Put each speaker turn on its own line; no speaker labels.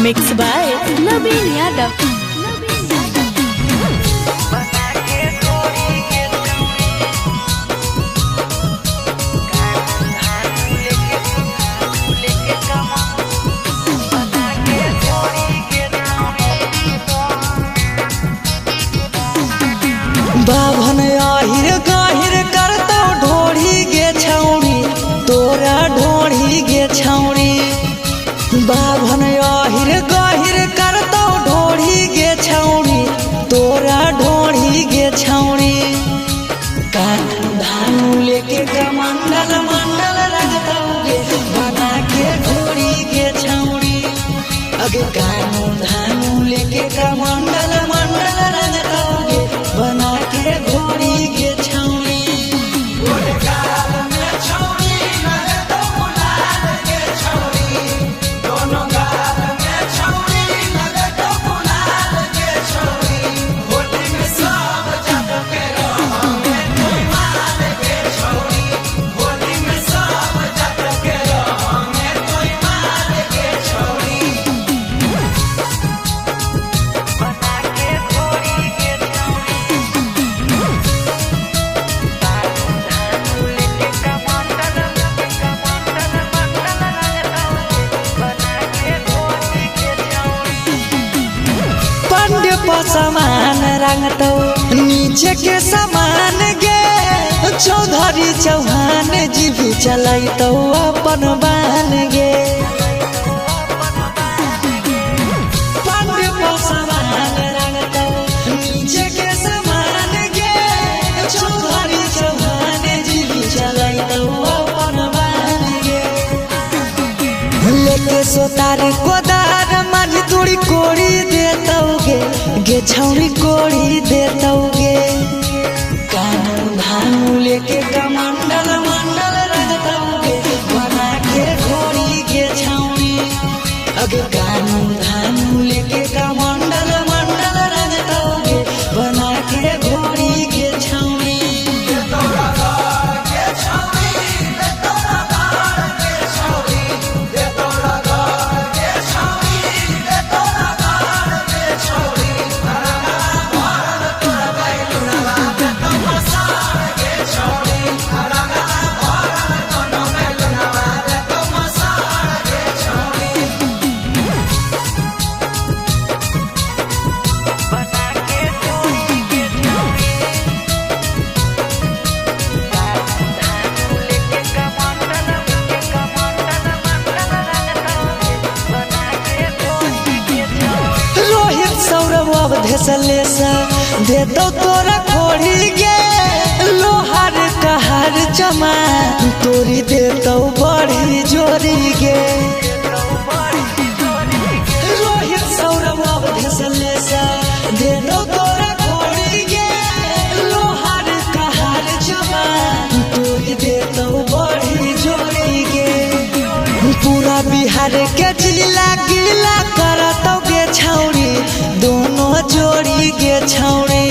Mix by नवीन यादव।
बाभन आहिर गाहिर करतो ढोढ़ी गे छौड़ी तोरा ढोढ़ी गे छौड़ी। बाभन आहिर गाहिर करतो ढोढ़ी गे छौड़ी तोरा ढोढ़ी गे छौड़ी। कानू धानू लेके कमंडल मंडल रखतौगे बना के ढोढ़ी गे छौड़ी। अगे कानू धानू लेके कमंडल मंडल रखतौगे बना के घोड़ी के छौड़ी। समान रंगतो नीचे के समान गे चौधरी चौहान जी भी चलैतो अपन बान गे। पंडित समान रंगतो नीचे के समान गे चौधरी चौहान जी भी चलैतो अपन बान गे। लेके सोतार कोदार माझी तुड़ी कोड़ी देतौगे गे छौड़ी कोड़ी देतौगे। कानू धानू लेके कमंडल मंडल रखतौगे बना के घोड़ी गे छौड़ी। अगे कानू धानू लेके कमंडल मंडल रखतौगे बना के घोड़ी गे छौड़ी। धसलेसा देतो तोरा खोड़ी गे लोहार कहार चमा तोरी देतो बड़ी जोरी गे। रोहित सौरभ धसलेसा देतो तोरा खोड़ी गे लोहार कहार चमा तोरी देतो बड़ी जोरी गे। पूरा बिहार के जिला गिला करतौ गे छौड़ी दोनों जोड़ी गे छौड़ी।